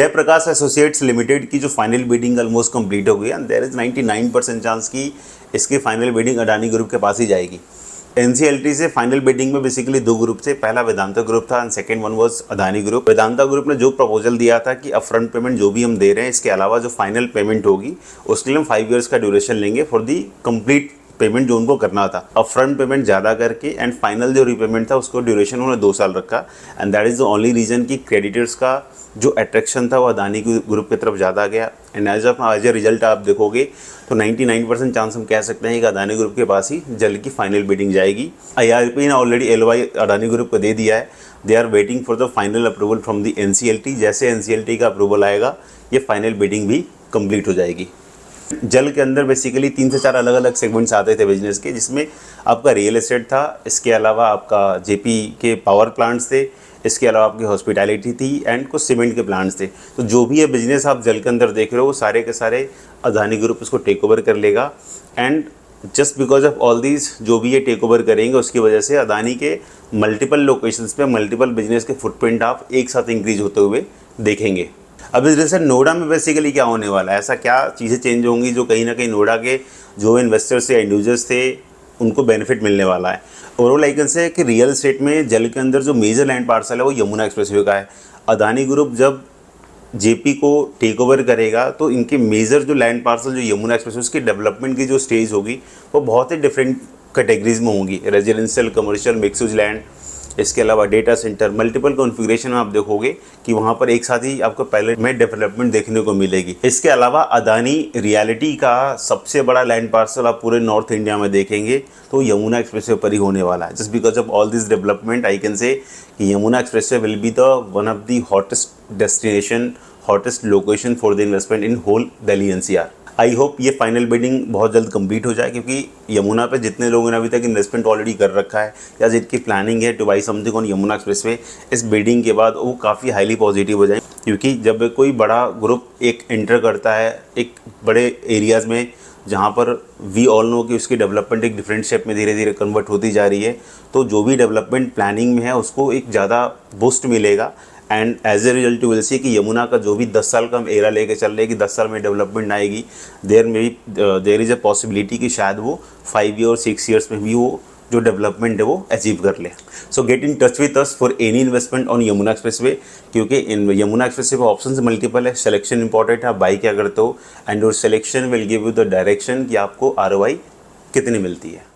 Jayaprakash associates limited की जो final bidding almost complete हो गई एंड देयर इज 99% चांस की इसकी फाइनल बिडिंग अडानी ग्रुप के पास ही जाएगी। एनसीएलटी से फाइनल बिडिंग में बेसिकली दो ग्रुप थे, पहला वेदांता ग्रुप था and second one was Adani group. Vedanta group ने जो प्रपोजल दिया था कि अपफ्रंट पेमेंट जो भी हम दे रहे हैं इसके अलावा जो फाइनल पेमेंट होगी उसके लिए हम 5 ईयर्स का ड्यूरेशन लेंगे फॉर दी कंप्लीट पेमेंट जो उनको करना था। अपफ्रंट पेमेंट ज़्यादा करके एंड फाइनल जो रिपेमेंट था उसको ड्यूरेशन उन्होंने 2 साल रखा and that is the only reason कि क्रेडिटर्स का जो अट्रैक्शन था वो अदानी ग्रुप की तरफ ज़्यादा गया एंड एज ए रिजल्ट आप देखोगे तो 99% चांस हम कह सकते हैं कि अदानी ग्रुप के पास ही जल्द की फाइनल बिडिंग जाएगी। IRP ने ऑलरेडी LOI अदानी ग्रुप को दे दिया है। They are waiting for the final approval from the NCLT। जैसे NCLT का अप्रूवल आएगा ये फाइनल बिडिंग भी कंप्लीट हो जाएगी। जल के अंदर बेसिकली 3 से 4 अलग अलग सेगमेंट्स आते थे बिजनेस के, जिसमें आपका रियल एस्टेट था, इसके अलावा आपका JP के पावर प्लांट्स थे, इसके अलावा आपकी हॉस्पिटैलिटी थी एंड कुछ सीमेंट के प्लांट्स थे। तो जो भी ये बिजनेस आप जल के अंदर देख रहे हो वो सारे के सारे अदानी ग्रुप इसको टेक ओवर कर लेगा and just because of all these जो भी ये टेक ओवर करेंगे उसकी वजह से अदानी के मल्टीपल लोकेशंस पे मल्टीपल बिजनेस के फुटप्रिंट आप एक साथ इंक्रीज होते हुए देखेंगे। अब इस वजह से नोएडा में बेसिकली क्या होने वाला है, ऐसा क्या चीज़ें चेंज होंगी जो कहीं ना कहीं नोएडा के जो इन्वेस्टर्स या इंडिविजुअल्स थे उनको बेनिफिट मिलने वाला है। ओवरऑल लाइकन से कि रियल एस्टेट में जल के अंदर जो मेजर लैंड पार्सल है वो यमुना एक्सप्रेसवे का है। अदानी ग्रुप जब JP को टेक ओवर करेगा तो इनके मेजर जो लैंड पार्सल जो यमुना एक्सप्रेसवे उसकी डेवलपमेंट की जो स्टेज होगी वो बहुत ही डिफरेंट कैटेगरीज में होंगी, residential, commercial, mix use land, इसके अलावा डेटा सेंटर, मल्टीपल कॉन्फ़िगरेशन में आप देखोगे कि वहाँ पर एक साथ ही आपको पहले में डेवलपमेंट देखने को मिलेगी। इसके अलावा अदानी रियलिटी का सबसे बड़ा लैंड पार्सल आप पूरे नॉर्थ इंडिया में देखेंगे तो यमुना एक्सप्रेसवे पर ही होने वाला है। Just because of all this development I can say कि Yamuna expressway will be the one of the hottest destination, hottest location for the investment in whole Delhi NCR। I hope ये final bidding बहुत जल्द complete हो जाए, क्योंकि यमुना पे जितने लोगों ने अभी तक इन्वेस्टमेंट ऑलरेडी कर रखा है या जिनकी प्लानिंग है two by something on Yamuna expressway, इस बिडिंग के बाद वो काफ़ी हाईली पॉजिटिव हो जाए। क्योंकि जब कोई बड़ा ग्रुप एक एंटर करता है एक बड़े एरियाज़ में जहाँ पर वी ऑल नो कि उसकी डेवलपमेंट एक डिफरेंट शेप में धीरे धीरे कन्वर्ट होती जा रही है, तो जो भी डेवलपमेंट प्लानिंग में है उसको एक ज़्यादा बूस्ट मिलेगा and as a result will see कि यमुना का जो भी 10 साल का हम एरा लेके चल रहे हैं कि 10 साल में डेवलपमेंट आएगी, देयर इज़ अ पॉसिबिलिटी कि शायद वो 5 ईयर 6 ईयर्स में भी वो जो डेवलपमेंट है वो अचीव कर ले। सो get in touch with us for any investment on Yamuna expressway, क्योंकि इन यमुना एक्सप्रेसवे पे ऑप्शन मल्टीपल है, सिलेक्शन इंपॉर्टेंट है, आप बाई क्या करते हो and your selection will give you the direction कि आपको ROI कितनी मिलती है।